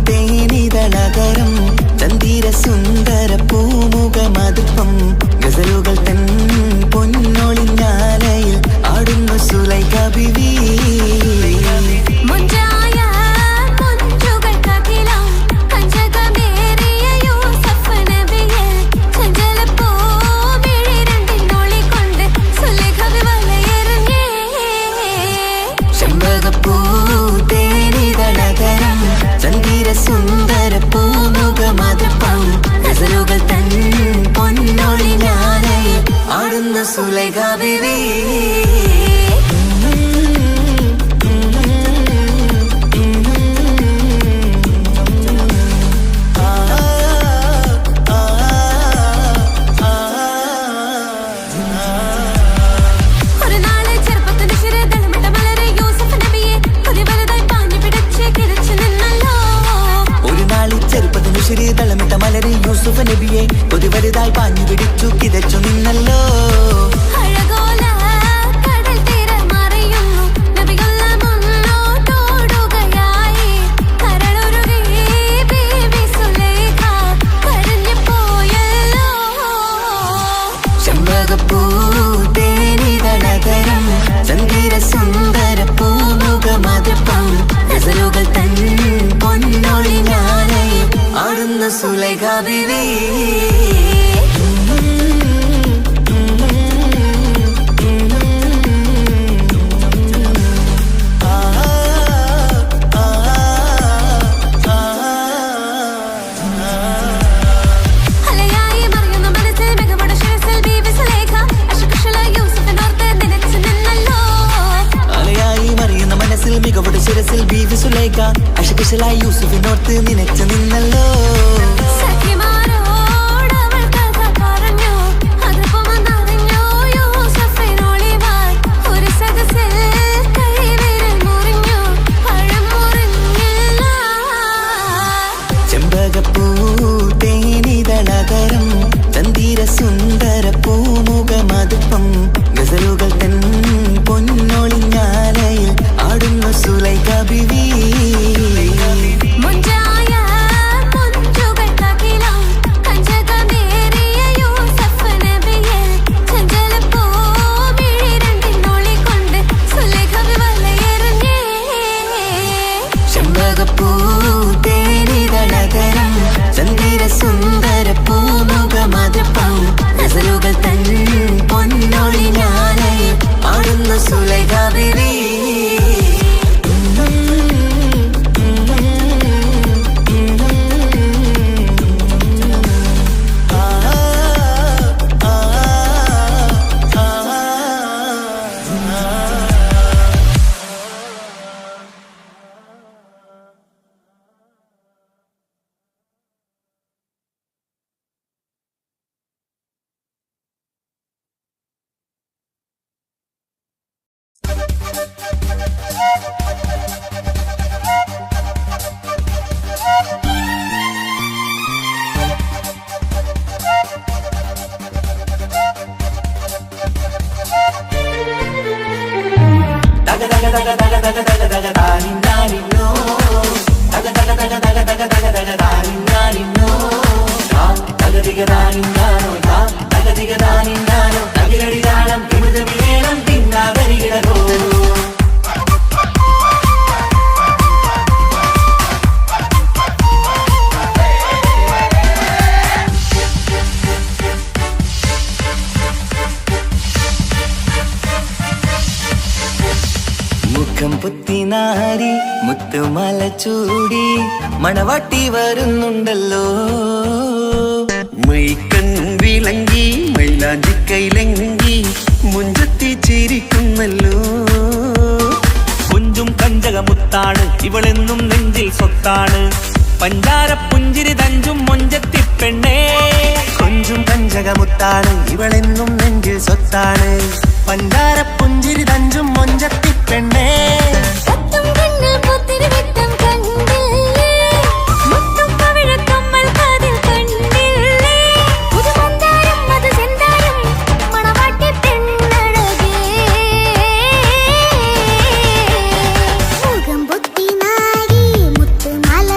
തേനിതളകരം ചന്ദിര സുന്ദര പൂമുഖമതുപ്പം ഗസലുകൾ തൻ പൊന്നൊളിഞ്ഞാലയിൽ ആടുന്നു സുലൈഖ ബീവി. സുന്ദര പൂമുഖമതുപ്പം ഗസലുകൾ തൻ പൊന്നൊളിഞ്ഞാലയിൽ ആടുന്ന സുലൈഖ ബീവി. തളമിട്ട മലരെ യൂസുഫ് നബിയെ ഒരു വലുതായി പാഞ്ഞു പിടിച്ചു കിതച്ചു നിന്നല്ലോ. ചെമ്പകപ്പൂ തേനിതളകരം ചന്ദിര സുന്ദര പൂമുഖമതുപ്പം ഗസലുകൾ തൻ പൊന്നൊളിഞ്ഞാലയിൽ ആടുന്ന സുലൈഖ ബീവി. മികവുടെ ശിരസിൽ ബീവി സുലൈഖ അശകുശലായി യൂസുഫിനോർത്ത് നിനച്ചു നിന്നല്ലോ. ചെമ്പകപ്പൂ തേനിതളകരം ചന്ദിര സുന്ദര പൂമുഖമതുപ്പം ഗസലുകൾ തൻ പൊന്നൊളിഞ്ഞാലയിൽ ആടുന്ന സുലൈഖ ബീവി. ചെമ്പകപ്പൂ തേനിതളകരം ചന്ദിര സുന്ദര പൂമുഖമതുപ്പം ഗസലുകൾ തൻ പൊന്നൊളിഞ്ഞാലയിൽ ആടുന്ന സുലൈഖ ബീവി. പുത്തിനാരി മുത്തുമല ചൂടി മണവാട്ടി വരുന്നുണ്ടല്ലോ. മൈക്കണ്ണും വിളങ്ങി മൈലാഞ്ചി കൈലങ്കി മുഞ്ചത്തി ചിരിക്കുന്നല്ലോ. കുഞ്ചും കഞ്ചകമുത്താണ് ഇവളെന്നും നെഞ്ചിൽ സ്വത്താണ്. പഞ്ചാര പുഞ്ചിരി തഞ്ചും മൊഞ്ചത്തി പെണ്ണേ. കൊഞ്ചും കഞ്ചകമുത്താണ് ഇവളെന്നും നെഞ്ചിൽ സ്വത്താണ്. പഞ്ചാര പുഞ്ചിരി തഞ്ചും മൊഞ്ചത്തി പെണ്ണേ. മുഖം പൊത്തി നാരി മുത്തുമാല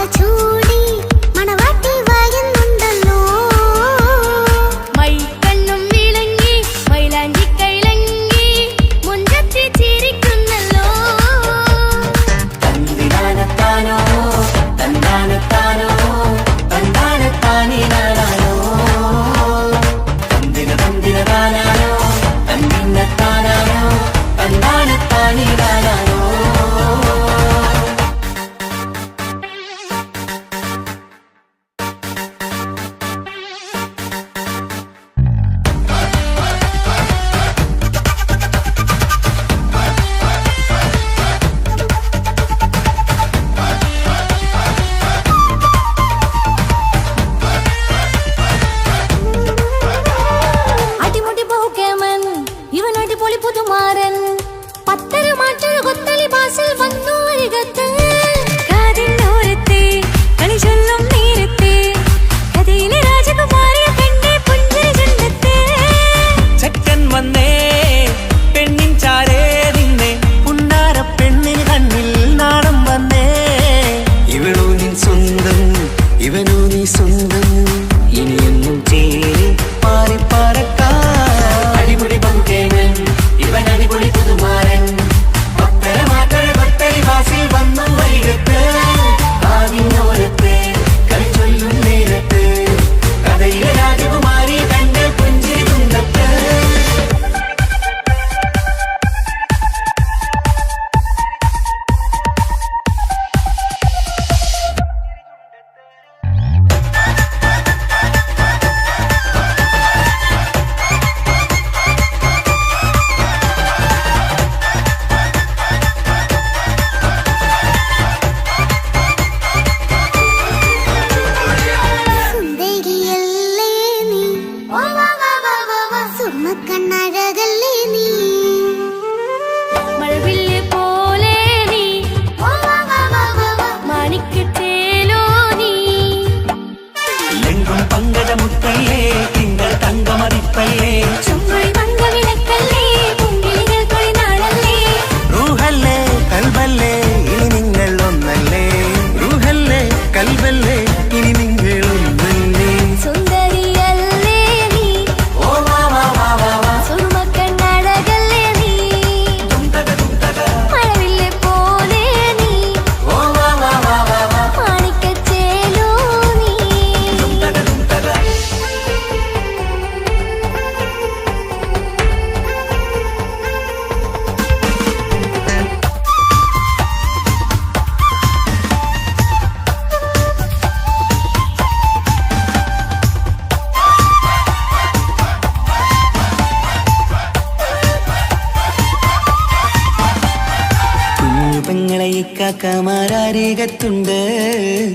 അരികത്തുണ്ട്,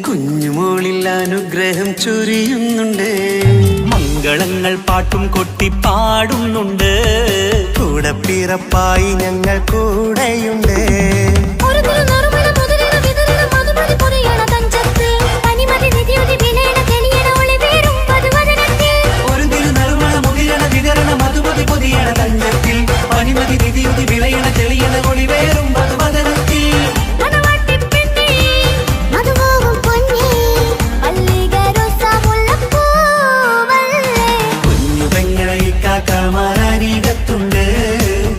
കുഞ്ഞുമോളിൽ അനുഗ്രഹം ചൊരിയുന്നുണ്ട്. മംഗളങ്ങൾ പാട്ടും കൊട്ടി പാടുന്നുണ്ട്, കൂടെ പിറപ്പായി ഞങ്ങൾ കൂടെയുണ്ട്. ുണ്ട്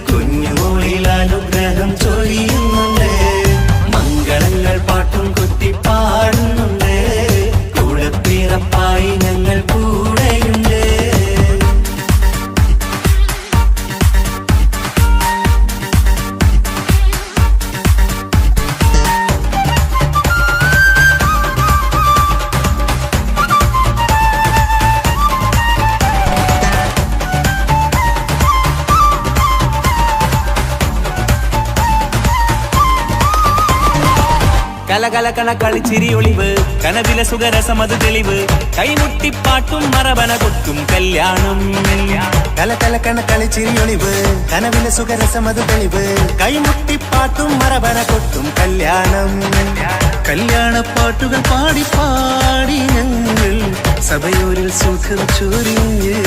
കുഞ്ഞുമോളിൽ അനുഗ്രഹം ചൊരിയുന്നുണ്ട്. മംഗളങ്ങൾ പാട്ടും കൊത്തി പാടുന്നുണ്ട്, കൂടെ പിറപ്പായി ഞങ്ങൾ കൂടെയുണ്ട്. കലകലകണ കളിച്ചിരി ഒളിവ്, കനവിലെ സുഖരസമത് തെളിവ്, കൈമുട്ടിപ്പാട്ടും മറവന കൊട്ടും കല്യാണം. കലകലകണ കളിച്ചിരി ഒളിവ്, കനവിലെ സുഖരസമത് തെളിവ്, കൈമുട്ടിപ്പാട്ടും മറവന കൊട്ടും കല്യാണം. കല്യാണപ്പാട്ടുകൾ പാടി പാടി ഞങ്ങൾ സഭയോരിൽ സുഖം ചൊരിഞ്ഞ്.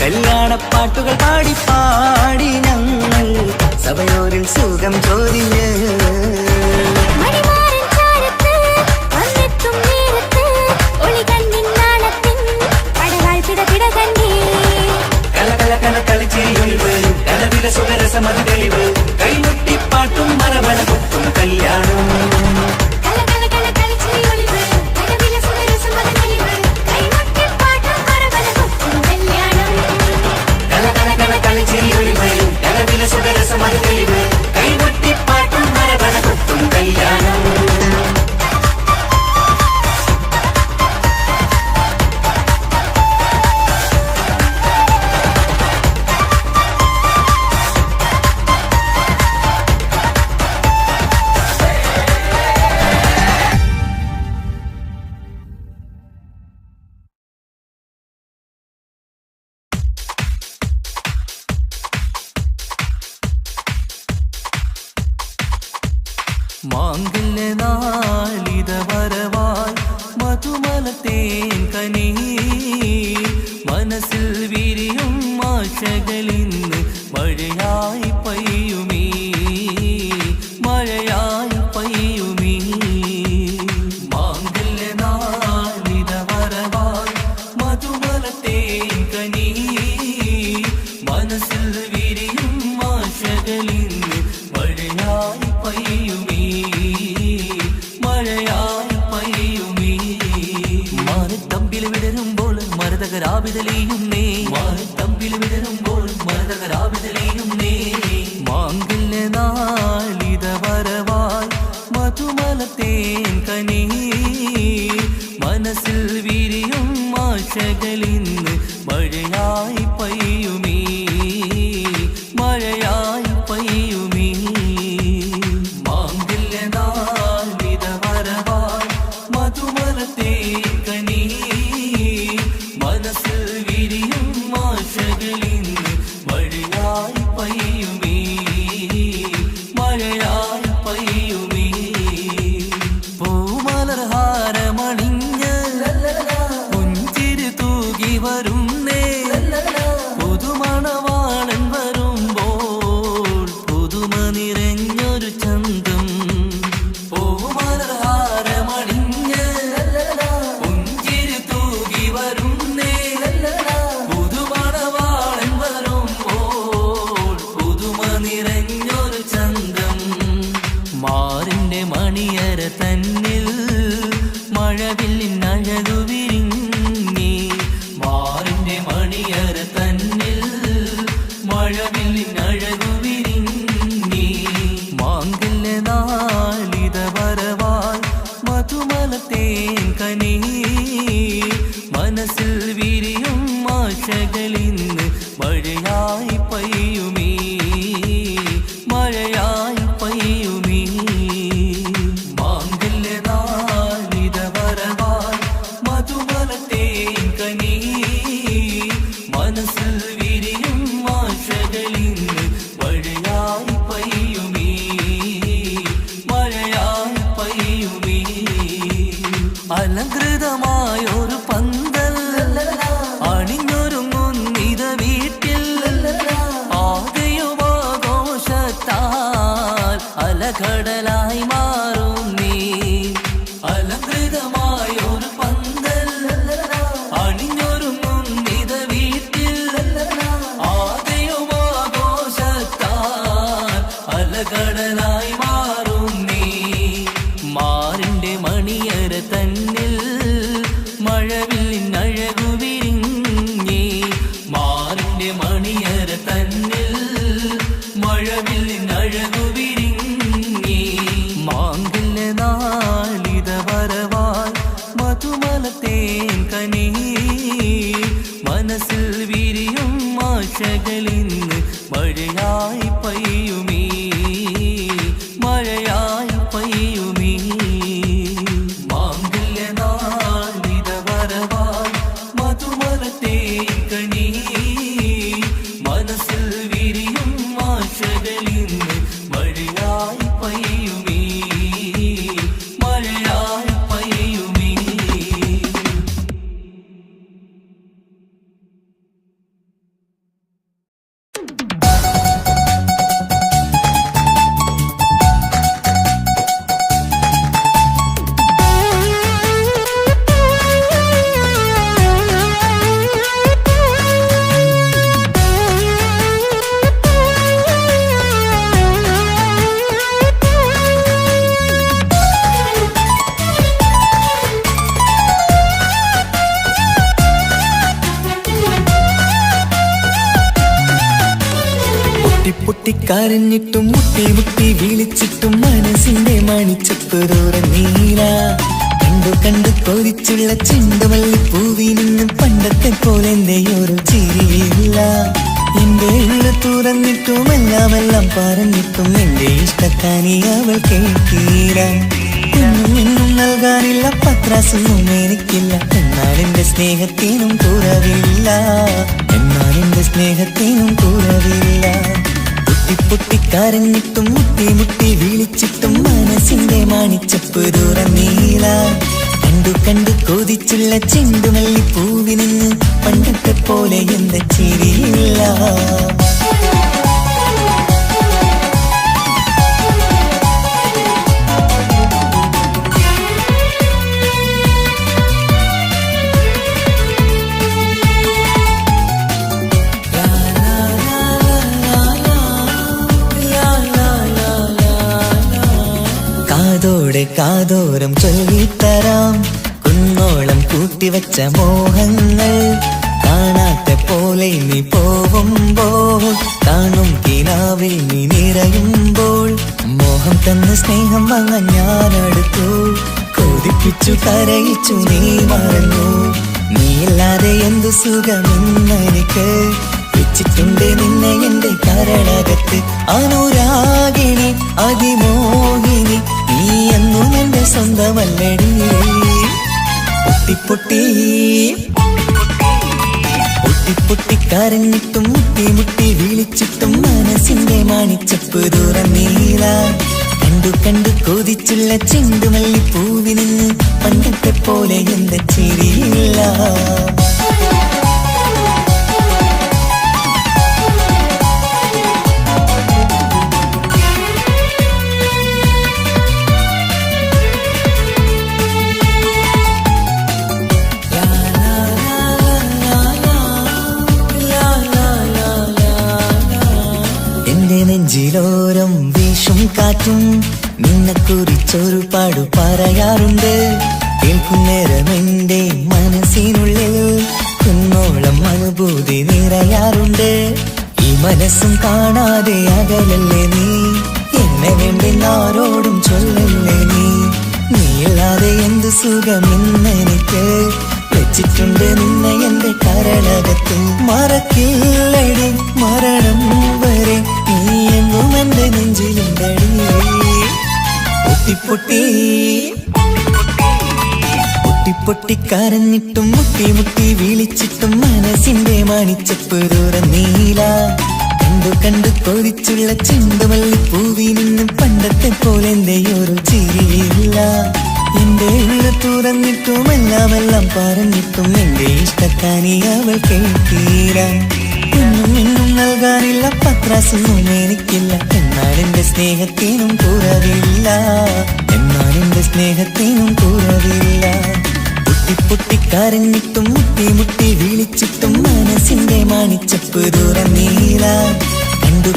കല്യാണപ്പാട്ടുകൾ പാടി പാടി ഞങ്ങൾ സഭയോരിൽ സുഖം ചൊരിഞ്ഞ്. സുഖരസമത് തെളിവ്, കൈമുട്ടിപ്പാട്ടും മറവന കൊട്ടും കല്യാണം. മാംഗല്യനാളിത വരവായി മധുമലത്തേൻ കനി, മനസ്സിൽ വിരിയും ആശകളിന്ന് മഴയായി പെയ്യുമീ, മഴയായി പെയ്യുമീ. മാംഗല്യനാളിത വരവായി മധുമലത്തേൻ കനി, മനസ്സിൽ വിരിയും ആശകളിന്ന് മഴയായി പെയ്യുമീ, മഴയായി പെയ്യുമീ. മാറിത്തമ്പിൽ വിടരുമ്പോൾ മരതകരാവിതലെയും നേ, മാറിത്തമ്പിൽ വിടരുമ്പോൾ മരതകരാവിതലെയും നേ. മാംഗല്യനാളിത വരവായി മധുമലത്തേൻ കനി, മനസ്സിൽ വിരിയും ആശകളിന്ന് മഴയായി പെയ്യുമീ, മഴയായി പെയ്യുമീ. മാംഗല്യനാളിത വരവായി മധുമലത്തേൻ കനി, മനസ്സിൽ വിരിയും ആശകളിന്ന് മഴയായി പെയ്യുമീ, മഴയായി പെയ്യുമീ. പൂമലർഹാരമണിഞ്ഞ് പുഞ്ചിരി തൂകി വരുന്നേ, പുതുമണവാളൻ വരുമ്പോൾ പുതുമ നിറഞ്ഞൊരു ചന്തം. പൂമലർഹാരമണിഞ്ഞ് പുഞ്ചിരി തൂകി വരുന്നേ, പുതുമണവാളൻ വരുമ്പോൾ പുതുമ നിറഞ്ഞൊരു ചന്തം. മാറിന്റെ മണിയര തന്നിൽ മഴവില്ലിൻ അഴകു വിരിഞ്ഞി, മാറിന്റെ മണിയര തന്നിൽ മഴവില്ലിൻ അഴകു വിരിഞ്ഞി. മാംഗല്യനാളിത വരവായി മധുമലത്തേൻ കനി, മനസ്സിൽ വിരിയും ആശകളിന്ന് മഴയായി പെയ്യുമീ, മഴയായി പെയ്യുമീ. അലങ്കൃതമായൊരു പന്തൽ അണിഞ്ഞൊരുങ്ങുന്നിത വീട്ടിൽ ആകെയുമാഘോഷത്താൽ അലകടലായി മാറും നീ. അലങ്കൃതമായൊരു പന്തൽ അണിഞ്ഞൊരുങ്ങുന്നിത വീട്ടിൽ ആകെയുമാഘോഷത്താൽ അലകടലായി മാറും നീ. മാറിന്റെ മണിയറ തന്നിൽ മഴവില്ലിനഴകു വിരിഞ്ഞേ. മാറിന്റെ മണിയറ തന്നിൽ മഴവില്ലിനഴകു വിരിഞ്ഞേ. മാങ്കില്ല നാളിത വരവാൽ മധുമലത്തേൻ കനീ. മനസ്സിൽ വിരിയും ആശകളിന്ന് മഴയായി പെയ്യുമീ. മഴയായി പെയ്യുമീ. മാംഗല്യ നാളിത വരവാൽ മധുമലത്തേൻ കനീ. മനസ്സിൽ വിരിയും ആശകളിന്ന് മഴയായി പെയ്യുമീ. മഴയായി പെയ്യുമീ. പൊട്ടിക്കരഞ്ഞിട്ടും മുട്ടി മുട്ടി വിളിച്ചിട്ടും മനസ്സിന്റെ മണിച്ചപ്പ് തുറന്നീല. കണ്ടു കണ്ടു കൊതിച്ചുള്ള ചെണ്ടുമല്ലിപ്പൂവിനും പണ്ടത്തെ പോലെ എന്റെ ഒരു ചിരിയില്ല. എന്റെ ഉള്ളു തുറന്നിട്ടും എല്ലാം പറഞ്ഞിട്ടും എന്റെ ഇഷ്ടക്കാനി അവൾ കേട്ടീര. ഒന്നും നൽകാനില്ല, പത്രാസൊന്നും എനിക്കില്ല. എന്നാൽ എന്റെ സ്നേഹത്തിനും കുറവില്ല. എന്നാൽ എന്റെ സ്നേഹത്തിനും കുറവില്ല. പൊട്ടിക്കരഞ്ഞിട്ടും മുട്ടി മുട്ടി വിളിച്ചിട്ടും മനസ്സിന്റെ മണിച്ചപ്പ് തുറന്നീല. കണ്ടു കണ്ടു കൊതിച്ചുള്ള ചെണ്ടുമല്ലിപ്പൂവിന് പണ്ടത്തെ പോലെ എന്റെ ചിരിയില്ല. കാതോടെ കാതോരം ചൊല്ലിത്തരാം കുന്നോളം കൂട്ടിവച്ച മോഹങ്ങൾ. കാണാത്ത പോലെ നീ പോവുമ്പോൾ കാണും കിനാവിൽ നീ നിറയുമ്പോൾ. മോഹം തന്ന സ്നേഹം വാങ്ങാൻ ഞാനടുത്തു. കൊതിപ്പിച്ചു കരയിച്ചു നീ മറന്നു. നീയില്ലാതെ എന്തു സുഖമെന്നെനിക്ക്. വെച്ചിട്ടുണ്ട് നിന്നെ എന്റെ കരളകത്ത്. അനുരാഗിണി അതിമോഹിനി നീ എന്നും എന്റെ സ്വന്തമല്ലടി. പൊട്ടി പൊട്ടിക്കരഞ്ഞിട്ടും മുട്ടി മുട്ടി വിളിച്ചിട്ടും മനസ്സിന്റെ മണിച്ചപ്പ് തുറന്നീല. കണ്ടു കണ്ടു കൊതിച്ചുള്ള ചെണ്ടുമല്ലിപ്പൂവിന് പണ്ടത്തെ പോലെ എന്റെ ചിരിയില്ല. നെഞ്ചിലോരം വീശും കാറ്റും നിന്നെക്കുറിച്ചൊരു പാടു പറയാറുണ്ട്. കേൾക്കുന്നേരം എന്റെ മനസ്സിനുള്ളിൽ കുന്നോളം അനുഭൂതി നിറയാറുണ്ട്. ഈ മനസ്സും കാണാതെ അകലല്ലേ നീ. എന്നെ വേണ്ടി ആരോടും ചൊല്ലല്ലേ നീ. നീയില്ലാതെ എന്ത് സുഖമെന്നെനിക്ക്. വെച്ചിട്ടുണ്ട് നിന്നെ എന്റെ കരളകത്ത്. മറക്കില്ലടി മരണം വരെ നീ എന്നും എന്റെ നെഞ്ചിലുണ്ടടി. പൊട്ടിക്കരഞ്ഞിട്ടും മുട്ടി മുട്ടി വിളിച്ചിട്ടും മനസ്സിന്റെ മണിച്ചപ്പ് തുറന്നീല. കണ്ടു കണ്ടു കൊതിച്ചുള്ള ചെണ്ടുമല്ലിപ്പൂവിനും പണ്ടത്തെ പോലെ എന്റെ ഒരു ചിരിയില്ല. എന്റെ ഉള്ളു തുറന്നിട്ടും എല്ലാം പറഞ്ഞിട്ടും എന്റെ ഇഷ്ടക്കാനി അവൾ കേട്ടീര. ഇന്നും നൽകാനില്ല പത്രാസൊന്നും എനിക്കില്ല. എന്നാൽ എന്റെ സ്നേഹത്തിനും കുറവില്ല. പൊട്ടിക്കരഞ്ഞിട്ടും മുട്ടി വിളിച്ചിട്ടും മനസ്സിന്റെ മാണിച്ചപ്പ് തുറന്നീല.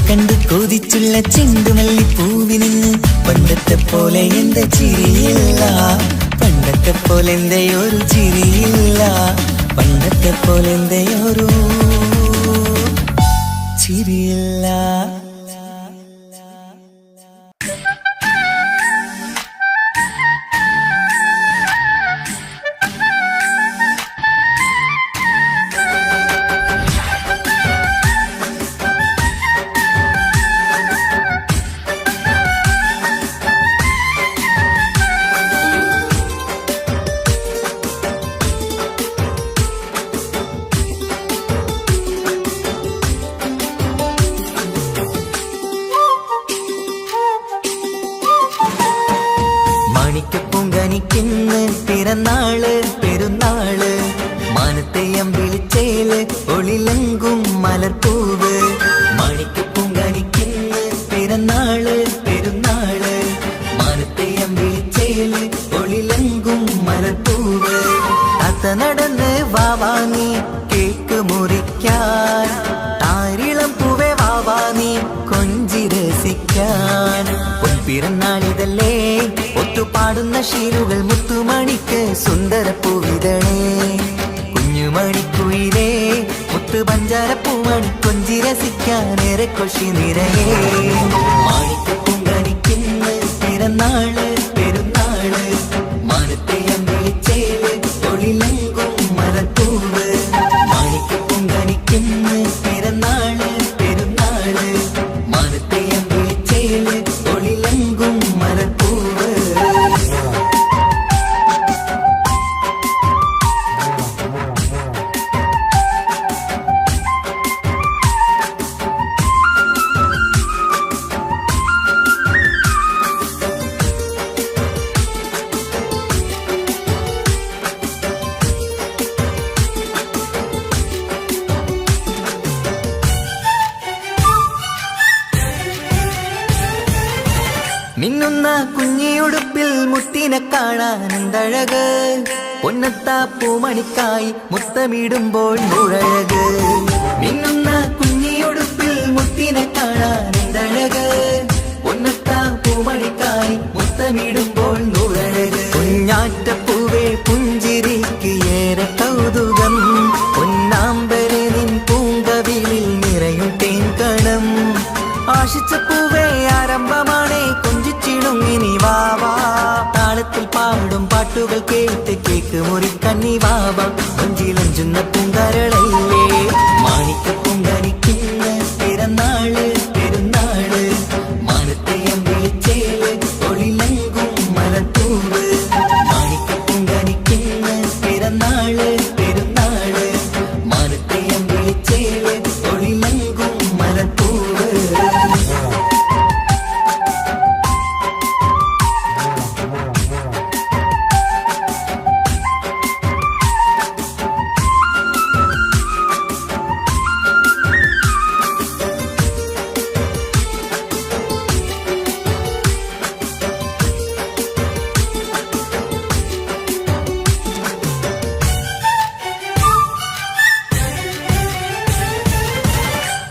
കണ്ടു കൊതിച്ചുള്ള ചെണ്ടുമല്ലിപ്പൂവിന് പണ്ടത്തെ പോലെ എന്റെ ചിരിയില്ല. പണ്ടത്തെ പോലെ എന്റെ ഒരു ചിരിയില്ല. പണ്ടത്തെ പോലെ എന്റെ ഒരു ചിരിയില്ല. മാണിക്കപ്പൂങ്കനിക്കിന്ന് പിറന്നാള് പെരുന്നാള്. മാനത്തെയം വിളിച്ചേല് ഒളിലങ്കും മലർപ്പൂവ്. മാണിക്കപ്പൂങ്കനിക്കിന്ന് പിറന്നാള് പെരുന്നാള്. മാനത്തെയം വിളിച്ചേല് ഒളിലങ്കും മലർപ്പൂവ്. താത്ത നടന്ന് വാവാനി കേക്ക് മുറിക്കാൻ. താരിളം പൂവേ വാവാനി കൊഞ്ചി രസിക്കാൻ. പിറന്നാളിതല്ലേ ഒത്തുപാടുന്ന ശീലുകൾ മുത്തുമണിക്ക് സുന്ദരപ്പൂവിതളേ. കുഞ്ഞുമണിക്കുയിലേ മുത്തു പഞ്ചാരപ്പൂമണി കൊഞ്ചി രസിക്കാനേറെ കൊഷി നിറയേ. മാണിക്കപ്പൂങ്കനിക്കിന്ന് പിറന്നാള് പെരുന്നാള്. മാനത്തെയം വിളിച്ചേല് ഒളിലങ്കും മലർപ്പൂവ്. മാണിക്കപ്പൂങ്കനിക്കിന്ന് പിറന്നാള് പെരുന്നാള്. മാനത്തെയം വിളിച്ചേല് ഒളിലങ്കും മലർപ്പൂവ്. മിന്നുന്ന കുഞ്ഞിയുടുപ്പിൽ മുത്തിനെ കാണാൻ എന്തഴക്. പൊന്നത്താ പൂമണിക്കായി മുത്തമിടുമ്പോൾ മുഴഴക്. മിന്നുന്ന കുഞ്ഞിയുടുപ്പിൽ മുത്തിനെ കാണാൻ എന്തഴക്. പൊന്നത്താ പൂമണിക്കായി മുത്തമിടുമ്പോൾ മുഴഴക്. കുഞ്ഞാറ്റപ്പൂവേ പുഞ്ചിരിക്ക് ഏറെ കൗതുകം. പൊന്നാമ്പരെ നിൻ പൂങ്കവിളിൽ നിറയും തേൻകണം. ആശിച്ച പൂവേ ആരംഭമാണേ കൊഞ്ചിച്ചിടുങ്ങിനി വാവാ. താളത്തിൽ പാടും പാട്ടുകൾ കേട്ട് കേക്ക് മുറിക്കണ്ണി വാവാ. കൊഞ്ചിലഞ്ചുന്ന പൂങ്കരളല്ലേ. മാണിക്കപ്പൂങ്കനിക്കിന്ന് പിറന്നാള് പെരുന്നാള്. മാനത്തെയം വിളിച്ചേല് ഒളിലങ്കും മലർപ്പൂവ്. മാണിക്കപ്പൂങ്കനിക്കിന്ന് പിറന്നാള് പെരുന്നാള്. മാനത്തെയം വിളിച്ചേല് ഒളിലങ്കും മലർപ്പൂവ്.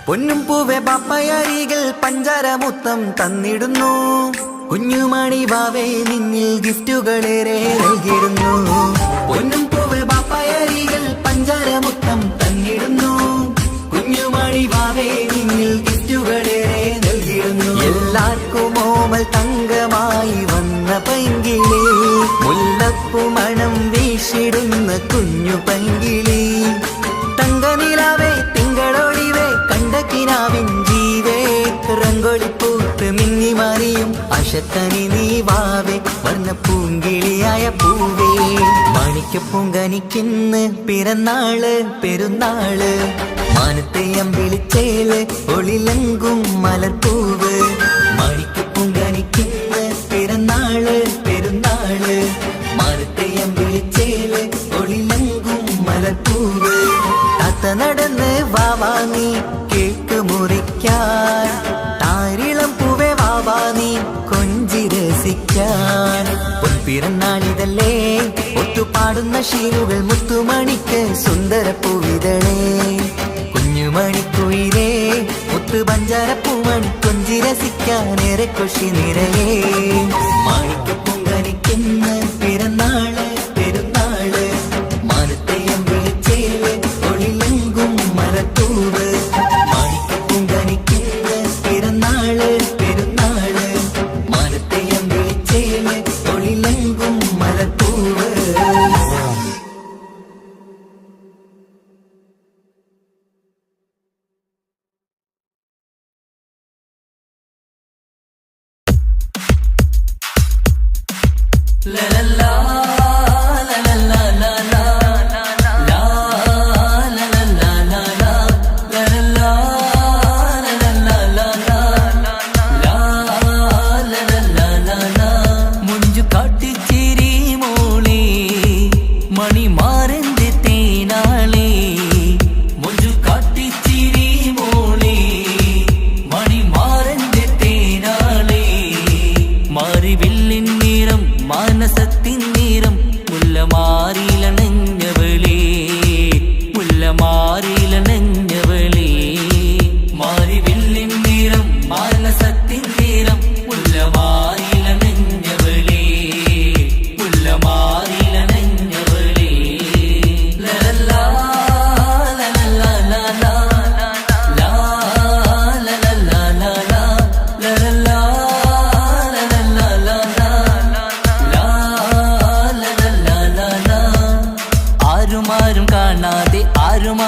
പൊന്നും പൂവെ പാപ്പയരികൾ പഞ്ചാരമുത്തം തന്നിടുന്നു. കുഞ്ഞുമണി വാവേ നിന്നിൽ ഗിഫ്റ്റുകളേറെ നൽകിടുന്നു. പൊന്നും പൂവെ പാപ്പയരികൾ പഞ്ചാരമുത്തം തന്നിടുന്നു. കുഞ്ഞുമണി വാവേ നിന്നിൽ ഗിഫ്റ്റുകളേറെ നൽകിടുന്നു. എല്ലാവർക്കും ഓമൽ തങ്കമായി വന്ന പൈങ്കിളി. മുല്ലപ്പൂ മണം വീശിടുന്ന കുഞ്ഞു പൈങ്കിളി. തങ്കനിലാവേ തിങ്കളൊടിവേ കണ്ടക്കിനാവിൻ ജീവേ. റംഗോളിപ്പൂത്ത് മിന്നി മാറിയും അശത്തനി നീ വാവേ. വർണ്ണ പൂങ്കിളിയായ പൂവേ. മാണിക്കപ്പൂങ്കനിക്കിന്ന് പിറന്നാള് പെരുന്നാള്. മാനത്തെയം വിളിച്ചേല് ഒളിലങ്കും മലർപ്പൂവ്. മാണിക്കപ്പൂങ്കനിക്കിന്ന് പിറന്നാള് പെരുന്നാള്. മാനത്തെയം നാളിതല്ലേ ഒത്തുപാടുന്ന ശീലുകൾ മുത്തുമണിക്ക് സുന്ദരപ്പൂവിതളേ കുഞ്ഞുമണിക്കുയിലേ മുത്തു പഞ്ചാരപ്പൂമണി കൊഞ്ചി രസിക്കാനേറെ കൊഷി നിറയേ മാണിക്കപ്പൂങ്കനിക്കുന്ന പിറന്നാള് പെരുന്നാള് മാനത്തെയം വിളിച്ചേല് ഒളിലെങ്കും മരത്തൂവ് മാണിക്കപ്പൂങ്കനിക്കുന്ന പിറന്നാള് പെരുന്നാള് മാനത്തെയം വിളിച്ചേല് ഒളിലെങ്കും മരത്തൂവ് മാനസത്തിൻ നിറം മുല്ലമാറിലണഞ്ഞവളേ മുല്ലമാറിലണഞ്ഞവളേ മാറിവില്ലിൻ നിറം മാനസത്തിൻ നിറം മുല്ലമാറിലണഞ്ഞവളേ മുല്ലമാറിലണഞ്ഞവളേ ലലാ ലലാ ലലാ ലാ ലലാ ലലാ ലലാ ആരും കാണാതെ ആരും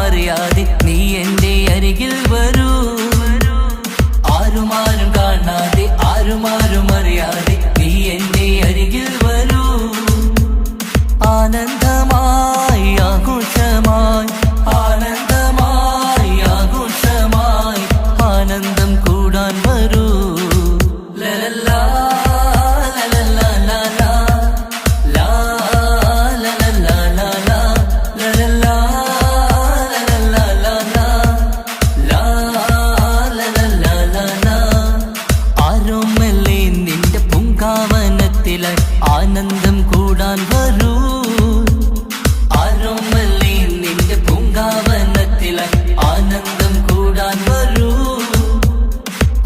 അറിയാതെ നീ എന്റെ അരികിൽ വരൂ ആരും കാണാതെ ആരും അറിയാതെ നീ എന്റെ അരികിൽ വരൂ ആനന്ദമായി ആഘോഷമായി ആനന്ദമായി ആഘോഷമായി ആനന്ദം കൂടാൻ വരൂ ലലാ ആനന്ദം കൂടാൻ വരൂ ആരോമല്ലേ നിന്റെ പൂങ്കാവനത്തിലായി ആനന്ദം കൂടാൻ വരൂ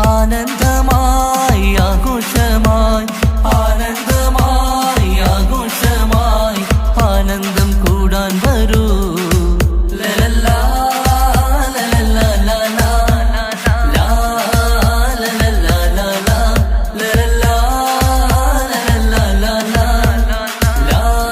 ആനന്ദമായി ആഘോഷമായി ആനന്ദമായി ആഘോഷമായി ആനന്ദം കൂടാൻ വരൂ ലലാ ലലാ ലലാ ലാ ലലാ ലലാ ലലാ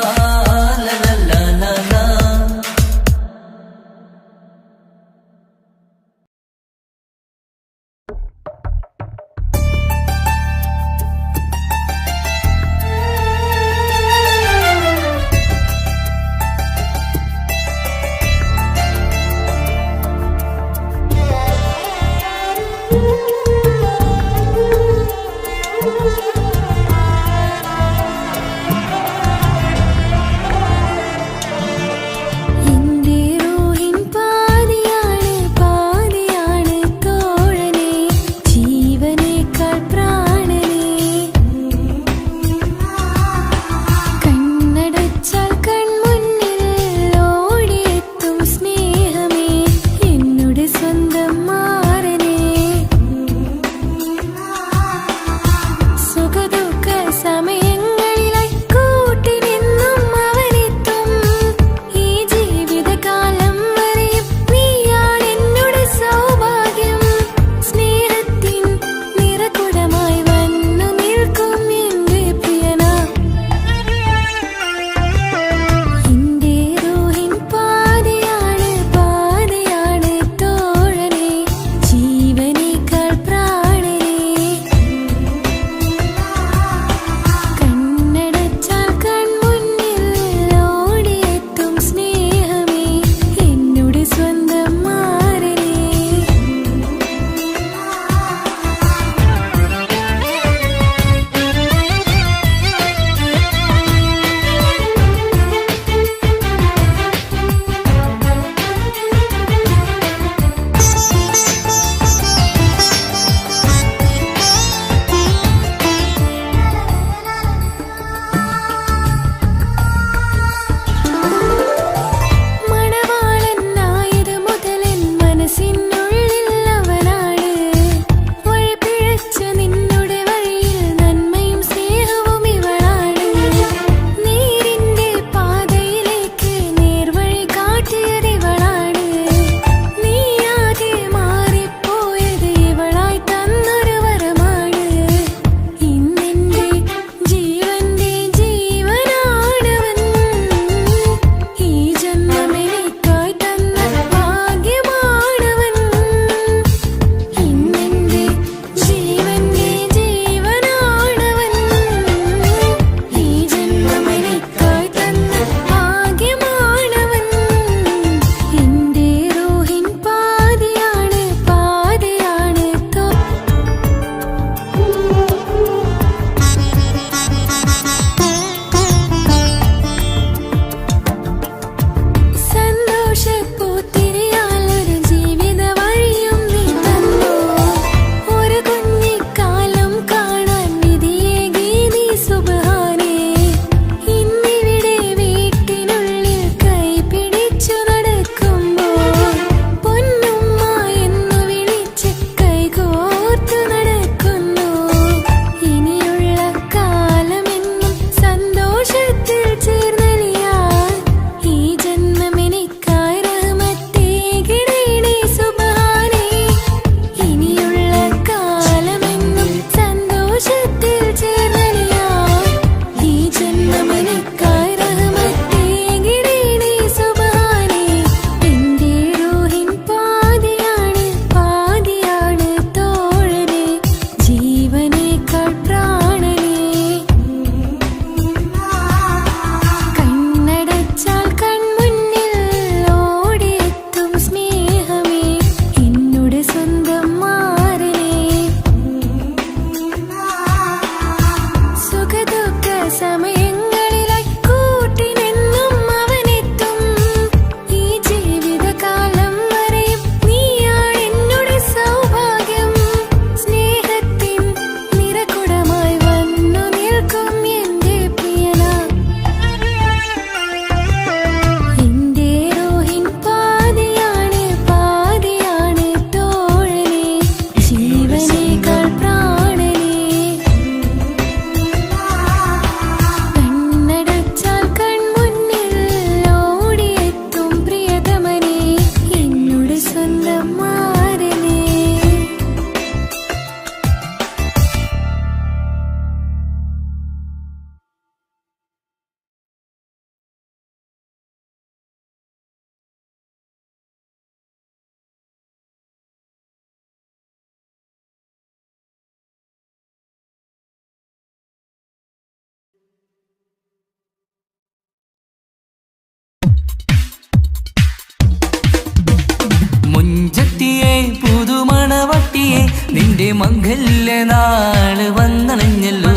പുതുമണവട്ടിയെ നിന്റെ മംഗല്യ നാള് വന്നണഞ്ഞല്ലോ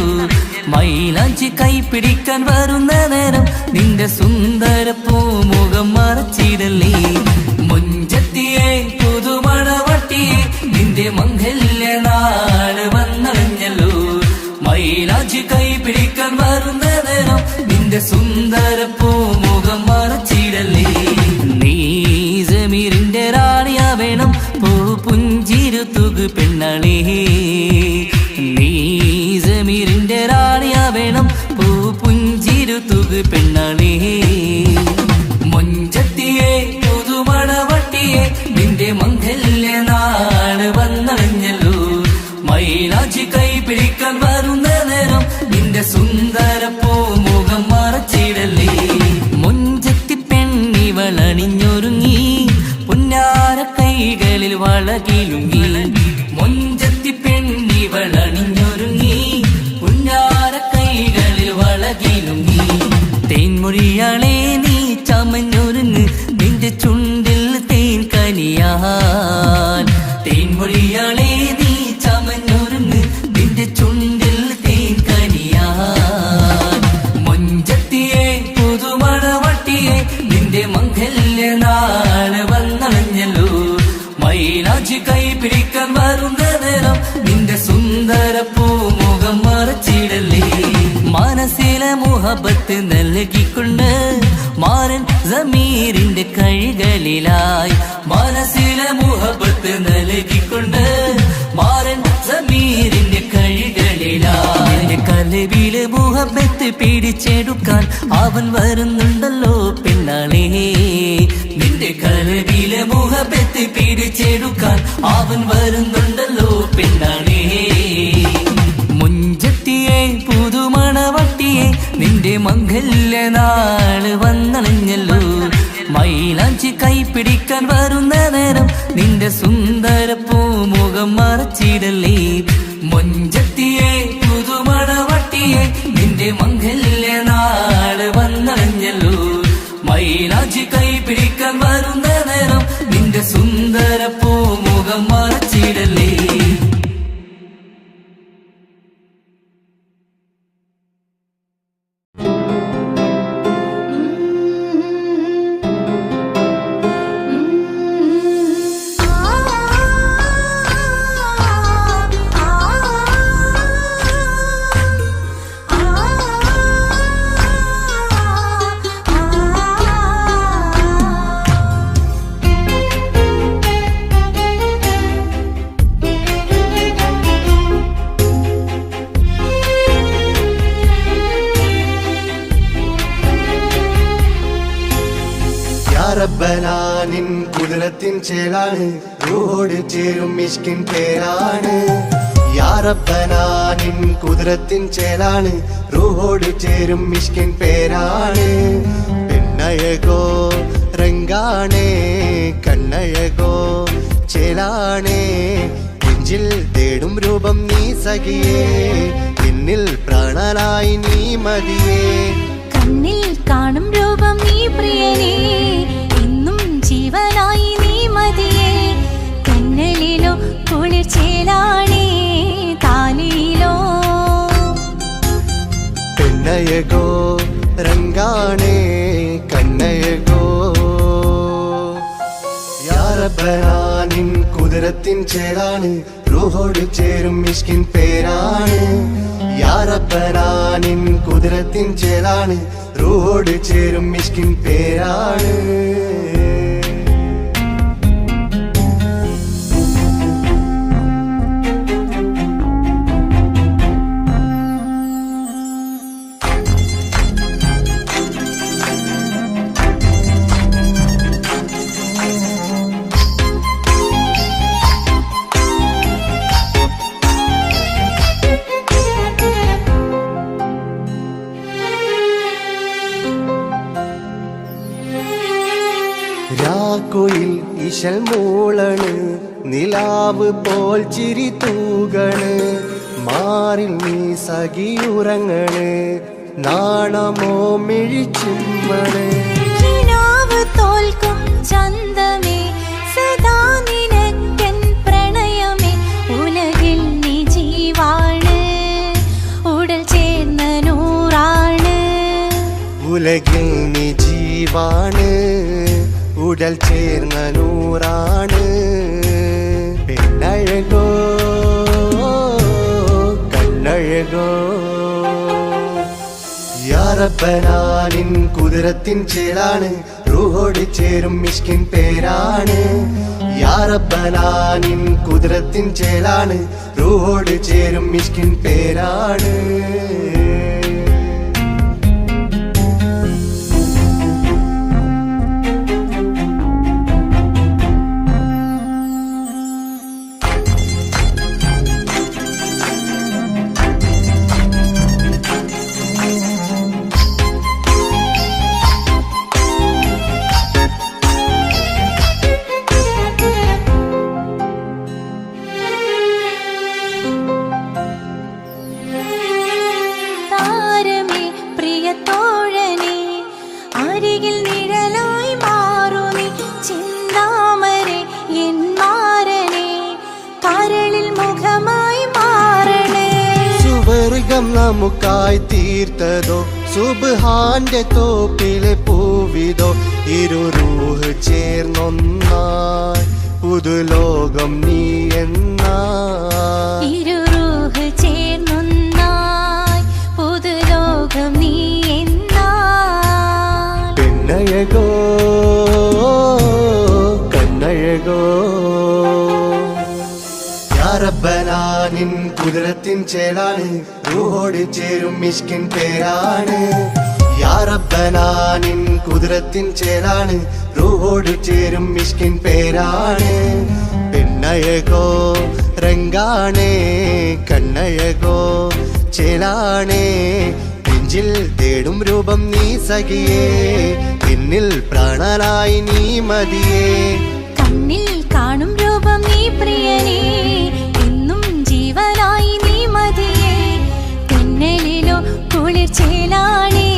മൈലാഞ്ചി കൈപിടിക്കാൻ വരുന്ന നേരം നിന്റെ സുന്ദര പൂമുഖം മറച്ചിടല്ലേ മുഞ്ചത്തിയെ പുതുമണവട്ടിയെ നിന്റെ മംഗല്യ നാള് വന്നണഞ്ഞല്ലോ മൈലാഞ്ചി കൈപിടിക്കാൻ വരുന്ന നേരം നിന്റെ സുന്ദര പൂമുഖം മറച്ചിടല്ലേ നീ ജമീറിന്റെ റാണിയാ വേണം പൂ പുഞ്ചിരു തുകു പെണ്ണളേ നീ ജമീറിന്റെ റാണിയാ വേണം പൂ പുഞ്ചിരു തുകു പെണ്ണളേ മുഞ്ചത്തിയെ പുതുമണവട്ടിയെ നിന്റെ മംഗല്യ നാള് വന്നണഞ്ഞല്ലോ മൈലാഞ്ചി കൈപിടിക്കാൻ വരുന്ന നേരം നിന്റെ സുന്ദര പൂമുഖം മറച്ചിടല്ലേ മുഞ്ചത്തി പെണ്ണിവളണിഞ്ഞൊരുങ്ങി പുന്നാര കൈകളിൽ വളകിലുങ്ങി മുഞ്ചത്തി പെണ്ണിവളണിഞ്ഞൊരുങ്ങി പുന്നാര കൈകളിൽ വളകിലുങ്ങി തേൻമൊഴിയാളെ നീ ചമഞ്ഞൊരുങ്ങ് നിന്റെ ചുണ്ടിൽ തേൻ കനിയാൻ തേൻമൊഴിയാളെ നീ ചമഞ്ഞൊരുങ്ങ് നിന്റെ ചുണ്ടിൽ തേൻ കനിയാൻ മുഞ്ചത്തിയെ പുതുമണവട്ടിയെ നിന്റെ മംഗല്യ നാള് വന്നണഞ്ഞല്ലോ മൈലാഞ്ചി കൈപിടിക്കാൻ വരുന്ന നേരം നിന്റെ സുന്ദര പൂമുഖം മറച്ചിടല്ലേ മനസ്സിലെ മുഹബത്ത് നൽകിക്കൊണ്ട് മാരൻ ജമീറിന്റെ കൈകളിലായി മനസ്സിലെ മുഹബത്ത് നൽകിക്കൊണ്ട് മാരൻ ജമീറിന്റെ കൈകളിലായി നിന്റെ കലവിലെ മുഹബത്ത് പിടിച്ചെടുക്കാൻ അവൻ വരുന്നുണ്ടല്ലോ പെണ്ണാളേ നിന്റെ കലവിലെ മുഹബത്ത് പിടിച്ചെടുക്കാൻ അവൻ വരുന്നുണ്ടല്ലോ പെണ്ണാളേ മുഞ്ചത്തിയെ പുതുമണവട്ടിയെ നിന്റെ മംഗല്യ നാള് വന്നണഞ്ഞല്ലോ മൈലാഞ്ചി കൈപിടിക്കാൻ വരുന്ന നേരം നിന്റെ സുന്ദര പൂമുഖം മറച്ചിടല്ലേ മുഞ്ചത്തിയെ പുതുമണവട്ടിയെ നിന്റെ മംഗല്യ നാള് വന്നണഞ്ഞല്ലോ മൈലാഞ്ചി കൈപിടിക്കാൻ വരുന്ന നേരം നിന്റെ സുന്ദര പൂമുഖം മറച്ചിടല്ലേ റബ്ബനാനിൻ കുതിരത്തിൻ ചേലാണ് റൂഹോട് ചേരും മിഷ്കിൻ പേരാണ് യാ റബ്ബനാനിൻ കുതിരത്തിൻ ചേലാണ് റൂഹോട് ചേരും മിഷ്കിൻ പേരാണ് പെണ്ണഴകോ രംഗാണേ കണ്ണഴകോ ചേലാണേ നെഞ്ചിൽ തേടും രൂപം നീ സഖിയേ എന്നിൽ പ്രാണനായി നീ മതിയേ കണ്ണിൽ കാണും രൂപം നീ പ്രിയനേ ഇന്നും ജീവനായി നീ മതിയേ കണ്ണലിലോ കുളിർച്ചേലാണേ താലിയിലോ പെണ്ണഴകോ രംഗാണേ കണ്ണഴകോ യാ റബ്ബനാനിൻ കുതിരത്തിൻ ചേലാണ് റൂഹോട് ചേരും മിഷ്കിൻ പേരാണ് യാ റബ്ബനാനിൻ കുതിരത്തിൻ ചേലാണ് റൂഹോട് ചേരും മിഷ്കിൻ പേരാണ് രാക്കുയിൽ ഇശൽ മൂളണ് നിലാവ് പോൽ ചിരി തൂകണ് മാറിൽ നീ സഖിയുറങ്ങണ് നാണമോ മിഴിച്ചുമ്മണ് കിനാവ് തോൽക്കും ചന്തമേ സദാ നിനക്കൻ പ്രണയ ഉലകിൽ നീ ജീവാണ് ഉടൽ ചേർന്ന നൂറാണ് പെണ്ണഴകോ കണ്ണഴകോ യാ റബ്ബനാ നിൻ കുതിരത്തിൻ ചേലാണ് റൂഹോട് ചേരും മിഷ്കിൻ പേരാണ് യാ റബ്ബനാ നിൻ കുതിരത്തിൻ ചേലാണ് റൂഹോട് ചേരും മിഷ്കിൻ പേരാണ് നമുക്കായി തീർത്തതോ സുബ്ഹാന്റെ തോപ്പിലെ പൂവിതോ ഇരു റൂഹ് ചേർന്നൊന്നായി പുതുലോകം നീ എന്നായി ഇരു റൂഹ് ചേർന്നൊന്നായി പുതുലോകം നീ എന്നായി പെണ്ണഴകോ കണ്ണഴകോ യാ റബ്ബനാ നിൻ കുതിരത്തിൻ ചേലാണ് റൂഹോട് ചേരും മിഷ്കിൻ പേരാണ് യാ റബ്ബനാ നിൻ കുതിരത്തിൻ ചേലാണ് റൂഹോട് ചേരും മിഷ്കിൻ പേരാണ് പെണ്ണഴകോ രംഗാണേ കണ്ണഴകോ ചേലാണേ നെഞ്ചിൽ തേടും രൂപം നീ സഖിയേ എന്നിൽ പ്രാണനായി നീ മതിയേ കണ്ണിൽ കാണും രൂപം നീ പ്രിയനേ എന്നും ജീവനായി നീ മതിയേ തെന്നലിലോ കുളിർ ചേലാണേ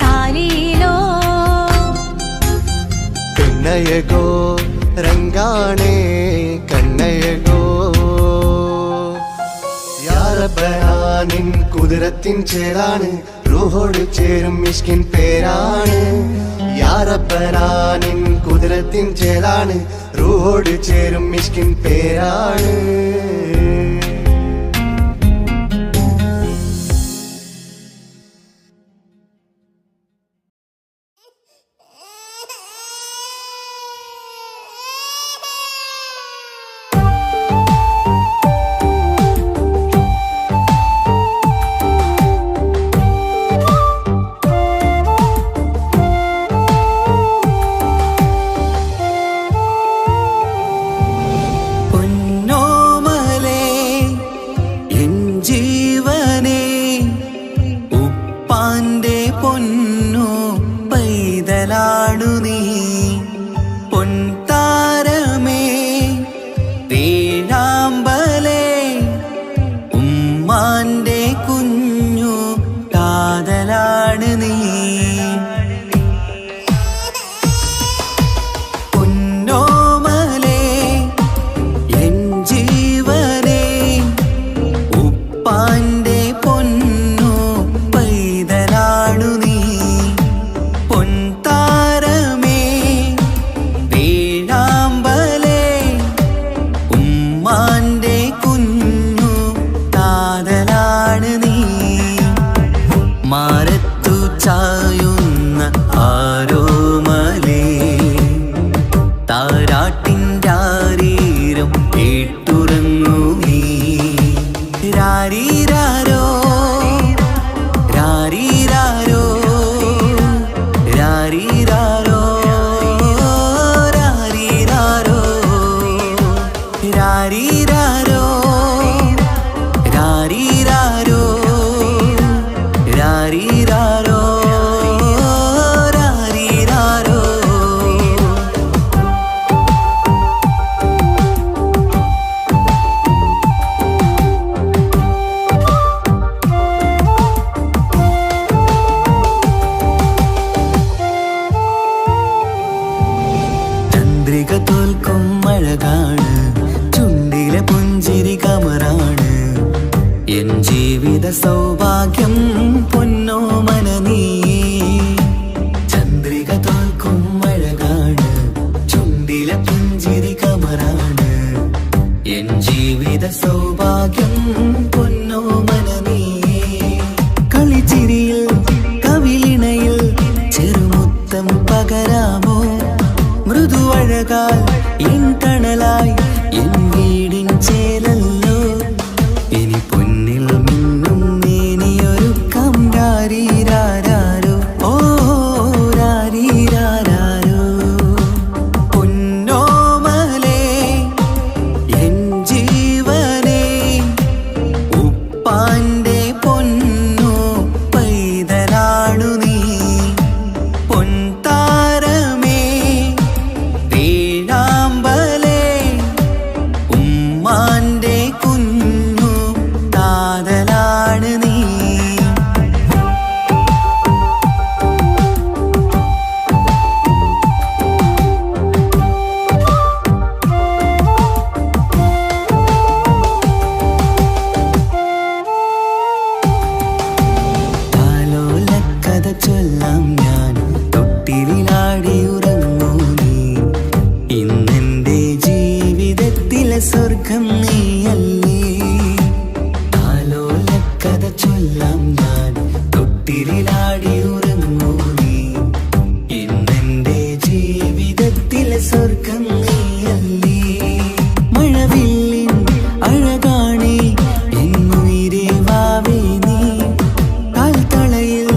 താലിയിലോ പെണ്ണഴകോ രംഗാണേ കണ്ണഴകോ യാ റബ്ബനാ നിൻ കുതിരത്തിൻ ചേലാണ് റൂഹോട് ചേരും മിഷ്കിൻ പേരാണ് യാ റബ്ബനാ നിൻ കുതിരത്തിൻ ചേലാണ് റൂഹോട് ചേരും മിഷ്കിൻ പേരാണ് പൊൻതാരമേ അഴകാൽ എൻ തണലായി എൻ വീടിൻ ചേലല്ലോ ഇനി പൊന്നിൽ മിന്നും നീനിയൊരുക്കം രാരീരാരോ ഓ രാരീരാരോ പൊന്നോമലേ എൻ ജീവനേ ഉപ്പാന്റെ പൊന്നോ പൈതലാണു നീ പൊൻതാരമേ വേഴാമ്പലേ ഉമ്മാന്റെ കുഞ്ഞു കാതലാണ് നീ താലോലക്കഥ ചൊല്ലാം ഞാൻ തൊട്ടിലാടി ഉറങ്ങൂ നീ ഇന്നെന്റെ ജീവിതത്തിലെ സ്വർഗം നീയല്ലേ താലോലക്കഥ ചൊല്ലാം ഞാൻ തൊട്ടിലാടി ഉറങ്ങൂ നീ ഇന്നെന്റെ ജീവിതത്തിലെ സ്വർഗം നീയല്ലേ മഴവില്ലിൻ അഴകാണേ എന്നുയിരേ വാവേ നീ കാൽത്തളയിൽ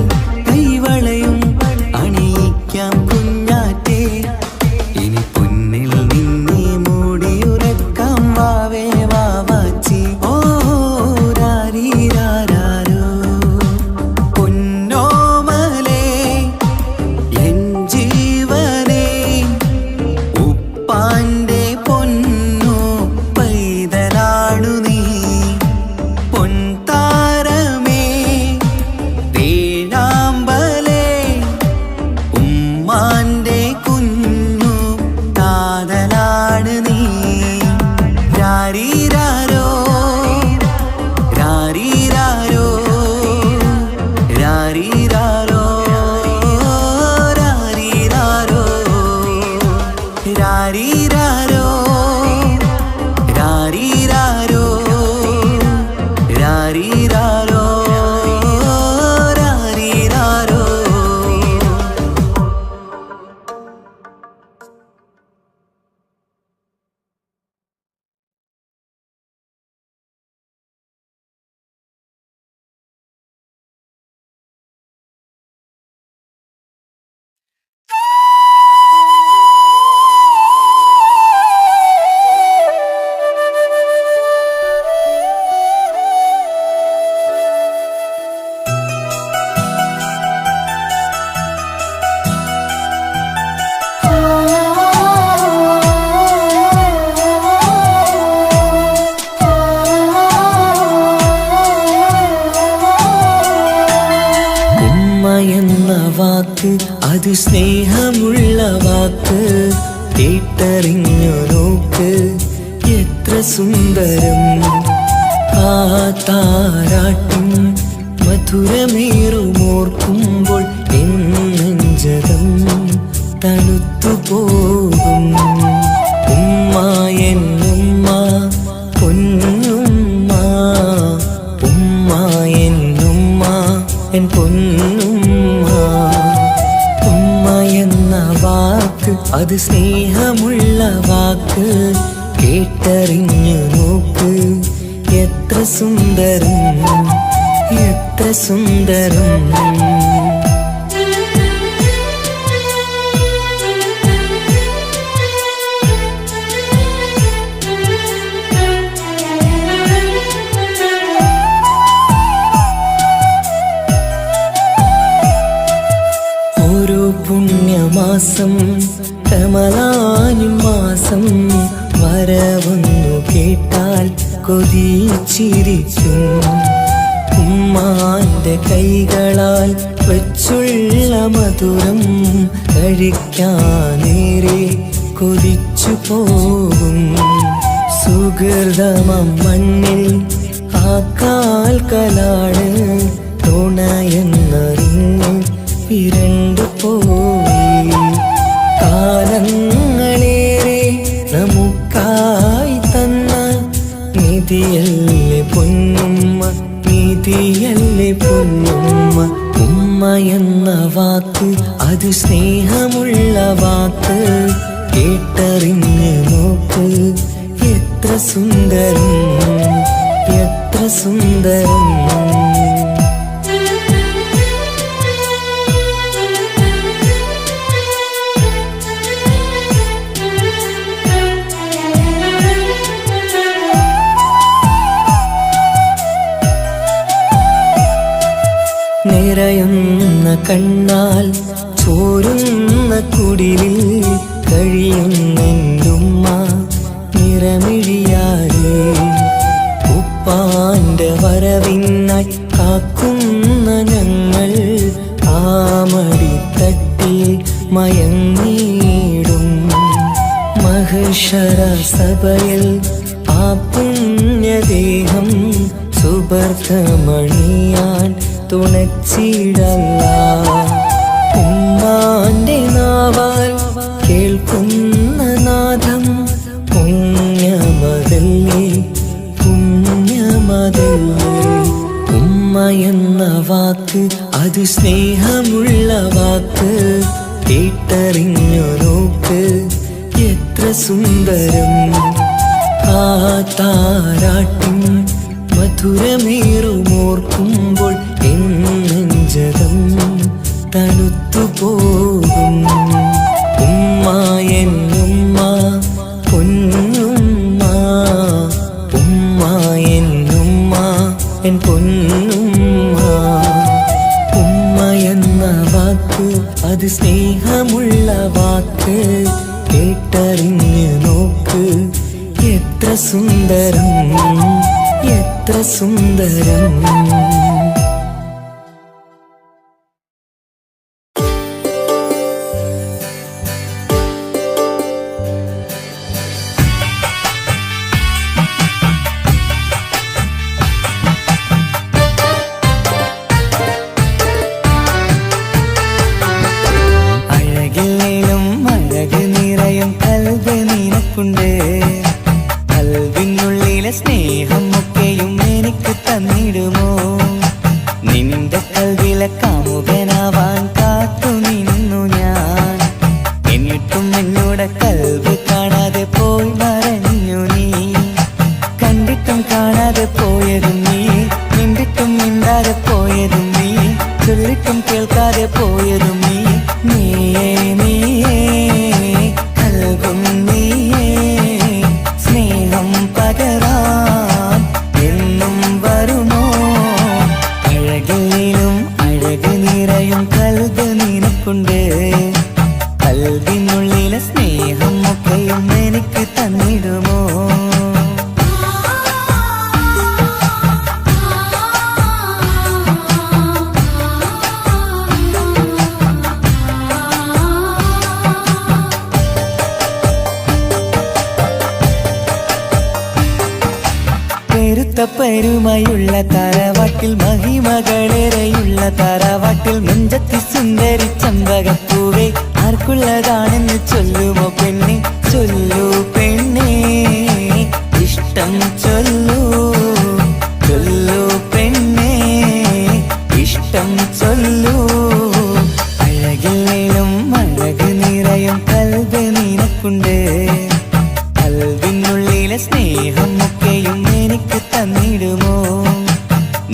കൈവളയും അണിയിക്കാം കുഞ്ഞാറ്റേ ഇനി പൊന്നിൽ നിന്നെ മൂടിയുറക്കാം വാവേ വാവാച്ചി ഓ രാരീരാരോ പൊന്നോമലേ എൻ ജീവനേ ഉപ്പാന്റെ പൊന്നോ പൈതലാണു നീ പൊൻതാരമേ വേഴാമ്പലേ ഉമ്മാന്റെ കുഞ്ഞു കാതലാണ് നീ രാരീരാരോ രാരീരാരോ രാരീരാരോ രാരീരാരോ രാരീരാരോ രാരീരാരോ രാരീരാരോ രാരീരാരോ ഉമ്മ എന്ന വാക്ക് അത് സ്നേഹമുള്ള വാക്ക് കേട്ടറിഞ്ഞു നോക്ക് എത്ര സുന്ദരം ആ താരാട്ടും മധുരമേറുമോർക്കുമ്പോൾ എൻ നെഞ്ചകം തണുത്തുപോകും ഉമ്മ എന്നുമ്മ പൊന്നുമ്മ ഉമ്മ എന്നുമ്മ എൻ പൊന്നുമ്മ ഉമ്മ എന്ന വാക്ക് അത് സ്നേഹമുള്ള വാക്ക് കേട്ടറിഞ്ഞു നോക്ക് എത്ര സുന്ദരം എത്ര സുന്ദരം ഓരോ പുണ്യമാസം കമലാനി മാസം വരവൊന്നു കേട്ടാൽ കൊതിച്ചിരിക്കും ഉമ്മാന്റെ കൈകളാൽ വെച്ചുള്ള മധുരം കഴിക്കാനേറെ കൊതിച്ചു പോകും സുഹൃതമം മണ്ണിൽ ആ കാൽക്കലാണ് തുണയെന്നറിഞ്ഞ് പിരണ്ടു പോയി കാലങ്ങളേറെ നമുക്കായി തന്ന നിധിയല്ലേ പൊന്നുമ്മ നിധിയല്ലേ പൊന്നുമ്മ ഉമ്മ എന്ന വാക്ക് അത് സ്നേഹമുള്ള വാക്ക് കേട്ടറിഞ്ഞ് നോക്ക് എത്ര സുന്ദരം എത്ര സുന്ദരം. നിറയുന്ന കണ്ണാൽ ചോരുന്ന കുടിലിൽ കഴിയുന്നുമ്മ നിറമിഴിയാലേ. ഉപ്പാന്റെ വരവിനായി കാക്കുന്ന ഞങ്ങൾ ആമടിത്തട്ടിൽ മയങ്ങിയിടും. മഹശര സഭയിൽ ആ പുണ്യദേഹം സുബർദ്ധമണിയാൻ തുണച്ചിടല്ല. ഉമ്മാന്റെ നാവാൽ കേൾക്കുന്ന നാദം പുണ്യമതല്ലേ പുണ്യമതല്ലേ. ഉമ്മ എന്ന വാക്ക് അത് സ്നേഹമുള്ള വാക്ക്. കേട്ടറിഞ്ഞു നോക്ക് എത്ര സുന്ദരം. ആ താരാട്ടിൻ മധുരമേറുമോർക്കുമ്പോൾ നെഞ്ചകം തണുത്തുപോകും. ഉമ്മ എന്നുമ്മ പൊന്നുമ്മ, ഉമ്മ എന്നുമ്മ എൻ പൊന്നുമ്മ. ഉമ്മ എന്ന വാക്ക് അത് സ്നേഹമുള്ള വാക്ക്. കേട്ടറിഞ്ഞ് നോക്ക് എത്ര സുന്ദരം എത്ര സുന്ദരം. അഴകില്ലേലും അഴക് നിറയും കൽബ് നിനക്കുണ്ട്. കൽബിനുള്ളിലെ സ്നേഹം ഒക്കെയും എനിക്ക് തന്നിടുമോ? നിന്റെ കൽബിലെ കാമുകനാവാൻ കാത്തു നിന്നു ഞാൻ. എന്നിട്ടും എന്നോട് കൽബ് കാണാതെ പോയി മറഞ്ഞു നീ. കണ്ടിട്ടും കാണാതെ പോയതും നീ, മിണ്ടിട്ടും മിണ്ടാതെ പോയതും നീ, ചൊല്ലിട്ടും കേൾക്കാതെ പോയതും നീ. നീയേ നീയേ കൽബും നീയേ, സ്നേഹം പകരാൻ എന്നും വരുമോ? അഴകിലും അഴക് നിറയും കൽബ് നിനക്കുണ്ട്. കൽബിനുള്ളിലെ സ്നേഹം ഒക്കെയും എനിക്ക് തന്നിടുമോ? പെരുമയുള്ള തറവാട്ടിൽ മഹിമകളേറെയുള്ള തറവാട്ടിൽ നെഞ്ചത്തി സുന്ദരി ചമ്പകപ്പൂവേ ആർക്കുള്ളതാണെന്ന് ചൊല്ലുമോ പെണ്ണെ? ചൊല്ലൂ പെണ്ണേ ഇഷ്ടം ചൊല്ലൂ, ചൊല്ലൂ പെണ്ണേ ഇഷ്ടം ചൊല്ലൂ. അഴകില്ലേലും അഴക് നിറയും കൽബ് നിനക്കുണ്ട്. കൽബിനുള്ളിലെ സ്നേഹം ഒക്കെയും എനിക്ക് തന്നിടുമോ?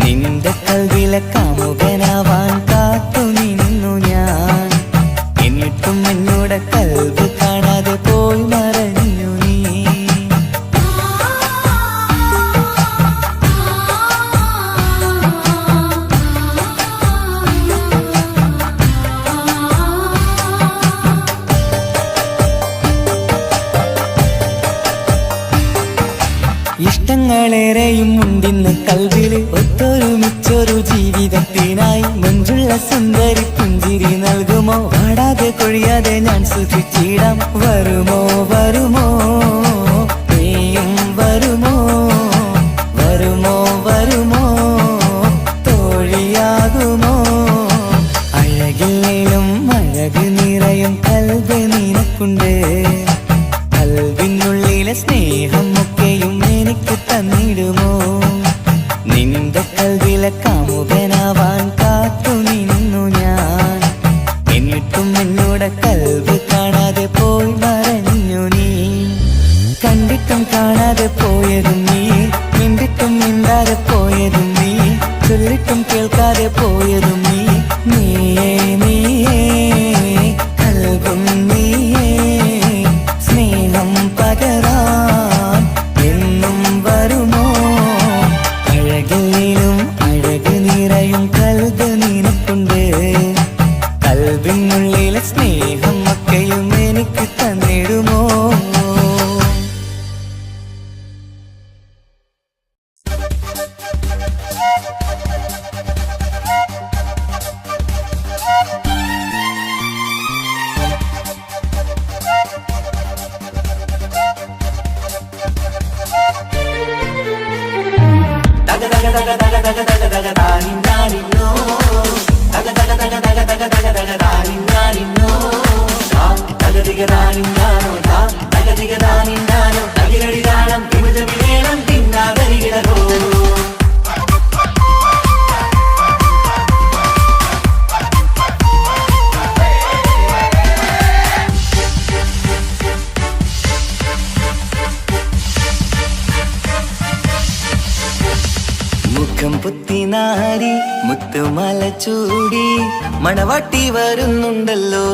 നിന്റെ കൽബിലെ കാമുകനാവാൻ കാത്തു നിന്നു ഞാൻ. എന്നിട്ടും എന്നോട് കൽബ് കാണാതെ പോയി മറഞ്ഞു നീ. ഇഷ്ടങ്ങളേറെയും ഉണ്ടിന്ന് കൽവില് ഒത്തൊരുമിച്ചൊരു ജീവിതത്തിനായി മഞ്ജുള്ള സുന്ദരി പുഞ്ചിരി നൽകുമോ? പാടാതെ കൊഴിയാതെ ഞാൻ സൂക്ഷിച്ചിടാം. വരുമോ വരുമോ നീയും വരുമോ? വരുമോ വരുമോ തോഴിയാകുമോ? അഴകില്ലേലും അഴക് നിറയും കൽബ് നിനക്കുണ്ട്. കൽബിനുള്ളിലെ സ്നേഹം ഒക്കെയും എനിക്ക് തന്നിടുമോ? നിന്റെ കൽബിലെ കാമുകനാവാൻ കാത്തു നിന്നു ഞാൻ. എന്നിട്ടും എന്നോട് കൽബ് കാണാതെ പോയി മറഞ്ഞു അറിയാതെ പോയതും നീയേ നീയേ കൽബും നീയേ സ്നേഹം പകരാൻ എന്നും വരുമോ അഴകിലും അഴക് നിറയും കൽബ് നിനക്കുണ്ട് കൽബിനുള്ളിലെ സ്നേഹം ഒക്കെയും എനിക്ക് തന്നിടുമോ മുഖം പുത്തിനാരി മുത്തുമല ചൂടി മണവാട്ടി വരുന്നുണ്ടല്ലോ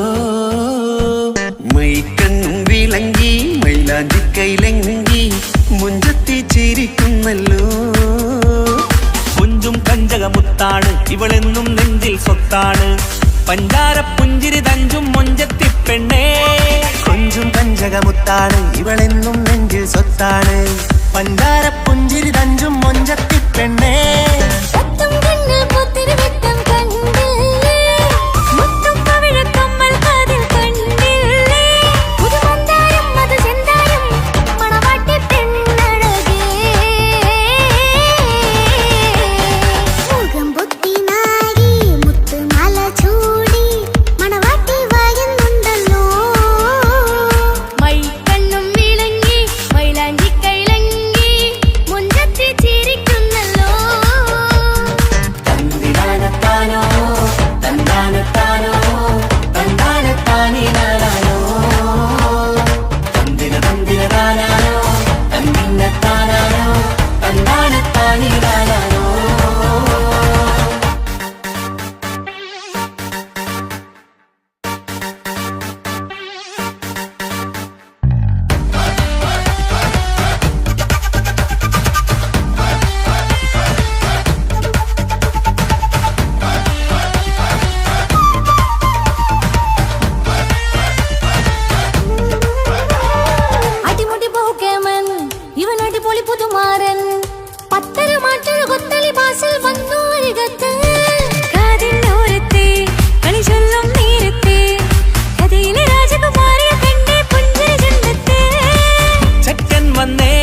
മൈക്കണ്ണും വിളങ്ങി മൈലാഞ്ചി കൈലങ്കി മുഞ്ചത്തി ചിരിക്കുന്നല്ലോ കുഞ്ചും കഞ്ചകമുത്താണ് ഇവളെന്നും നെഞ്ചിൽ സ്വത്താണ് പഞ്ചാര പുഞ്ചിരി തഞ്ചും മൊഞ്ചത്തി പെണ്ണേ കൊഞ്ചും പഞ്ചകമുത്താണ് ഇവളെന്നും നെഞ്ചിൽ സ്വത്താണ് പഞ്ചാര പുഞ്ചിരി തഞ്ചും മൊഞ്ചത്തി പെണ്ണേ സത്തം കണ്ണിൽ പുത്തിരി വെട്ടം കണ്ടില്ലേ മുത്തും പവിഴക്കമ്മൽ കാതിൽ കണ്ടില്ലേ പുതുമന്താരം അത് ചെന്താരം മണവാട്ടി പെണ്ണഴകേ മുഖം പുത്തിനാരി മുത്തുമാല ചൂടി മണവാട്ടി വരുന്നുണ്ടല്ലോ മൈക്കണ്ണും വിളങ്ങി മൈലാഞ്ചി കൈലങ്കി മുഞ്ചത്തി ചിരിക്കുന്നല്ലോ തന്തിനാനത്താനോ തന്താനത്താനോ തന്താനത്താനിനാനോ തന്തിന തന്തിനതാനാനോ തന്നിന്നത്താനാനോ തന്താനത്താനിനാനോ അടിമുടി പോകേമൻ ഇവൻ അടിപൊളി പുതുമാരൻ പത്തര മാറ്റൊരു കൊത്തളി ബാസിൽ വന്നു അരികത്ത് കാതിനോരത്തെ കളി ചൊല്ലും നേരത്തെ കഥയിലെ രാജകുമാരിയെ കണ്ടേ പുഞ്ചിരി ചെന്നത്തെ ചെക്കൻ വന്നേ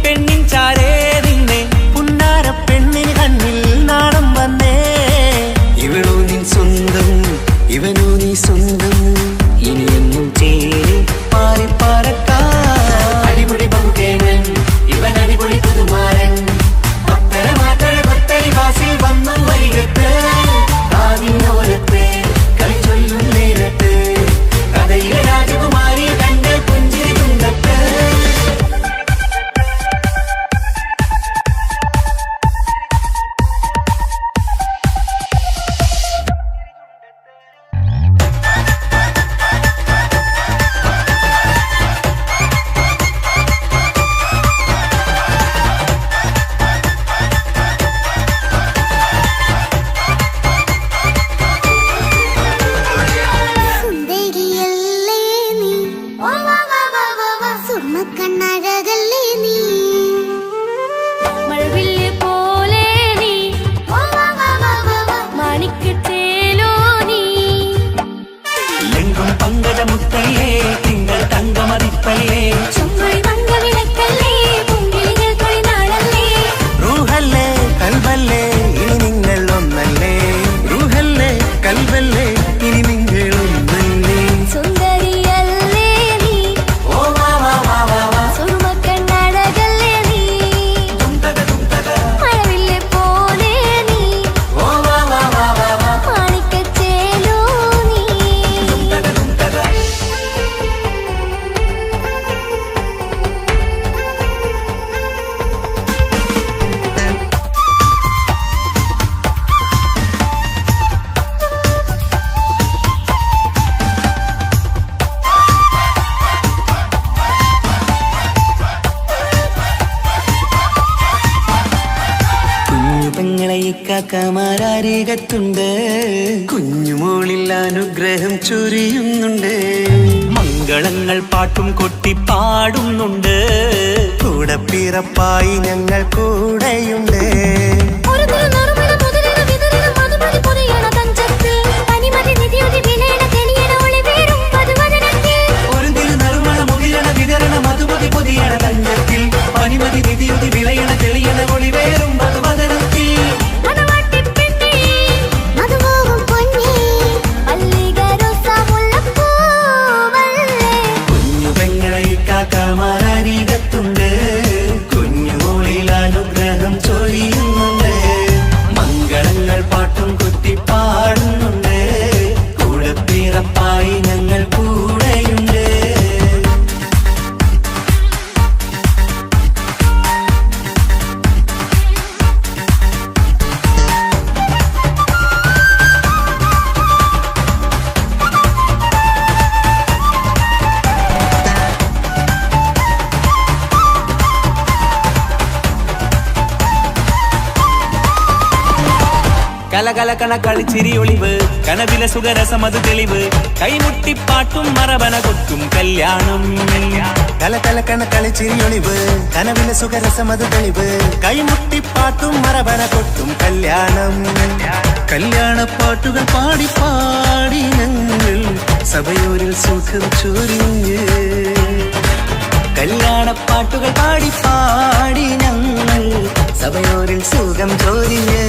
പെണ്ണിൻ ചാരേ നിന്നെ പുന്നാര പെണ്ണിന് കണ്ണിൽ നാണം വന്നേ ഇവളോ നിൻ സ്വന്തം ഇവനോ നീ സ്വന്തം ഇനിയെന്നും ചേരി പാറി പറക്കാൻ അടിപൊളി ബഹുകേമൻ ഇവൻ അടിപൊളി പുതുമാരൻ പത്തര മാറ്റഴ കൊത്തരി വാസിൽ വന്നു വരികത്ത് ആദിനോരത്ത് കളി ചൊല്ലും നേരത്ത് കഥയിലെ രാജകുമാരി കണ്ട് പുഞ്ചിരി തുണ്ടത്ത് സുന്ദരിയല്ലേ നീ സുർമ്മക്കണ്ണഴകല്ലേ നീ മഴവില്ല് പോലെ നീ മാണിക്കത്തേലോ നീ എങ്കും പങ്കജമുത്തല്ലേ തിങ്കൾ തങ്കമതിപ്പല്ലേ ചുമഴി മങ്ക വിളക്കല്ലേ പൊങ്കിളികൾ തൊഴിനാളല്ലേ റൂഹല്ലേ കൽബല്ലേ ഇനി നിങ്ങൾ ഒന്നല്ലേ റൂഹല്ലേ കൽബല്ലേ ഇനി നിങ്ങൾ ഒന്നല്ലേ സുന്ദരിയല്ലേ നീ സുർമ്മക്കണ്ണഴകല്ലേ നീ മഴവില്ല് പോലെ നീ മാണിക്കത്തേലോ നീ കാക്കമാരരികത്തുണ്ട് കുഞ്ഞുമോളിൽ അനുഗ്രഹം ചൊരിയുന്നുണ്ട് മംഗളങ്ങൾ പാട്ടും കൊട്ടി പാടുന്നുണ്ട് കൂടെ പിറപ്പായി ഞങ്ങൾ കൂടെയുണ്ട് ഒരു നറുമണ മുതലിന വിതരണ മധുമതി പൊതിയണ തഞ്ചത്തിൽ പനിമതി നിധിയൊതി വിലയണ തെളിയണ ഒളിവേറും മധുവദനത്തിൽ ഒരു തിരുനറുമണ മുതിരണ വിതരണ മധുമതി പൊതിയണ തഞ്ചത്തിൽ പനിമതി നിധിയുതി വിളയണ തെളിയണ ഒളിവേറും മധുവദനത്തിൽ മണവാട്ടിപ്പെണ്ണേ മധുമോഹം പൊന്നേ മല്ലിക റോസ മുല്ലപ്പൂവല്ലേ കുഞ്ഞു പെങ്ങളെ കാക്കമാരരികത്തുണ്ട് കുഞ്ഞുമോളിൽ അനുഗ്രഹം ചൊരിയുന്നുണ്ട് മംഗളങ്ങൾ പാട്ടും കുത്തി പാടുന്നുണ്ട് കൂടെ പിറപ്പായി ഞങ്ങൾ കൂടെയുണ്ട് കലകലകണ കളിച്ചിരി ഒളിവ് കനവില സുഖരസമത് തെളിവ് കൈമുട്ടിപ്പാട്ടും മറവന കൊട്ടും കല്യാണം കലകലക്കണ കളിച്ചിരിയൊളിവ് കനവിലെ സുഖരസമത് തെളിവ് കൈമുട്ടിപ്പാട്ടും മറവന കൊട്ടും കല്യാണം കല്യാണപ്പാട്ടുകൾ പാടി പാടി ഞങ്ങൾ സഭയോരിൽ സുഖം ചൊരിഞ്ഞ് കല്യാണപ്പാട്ടുകൾ പാടി പാടി ഞങ്ങൾ സഭയോരിൽ സുഖം ചൊരിഞ്ഞ്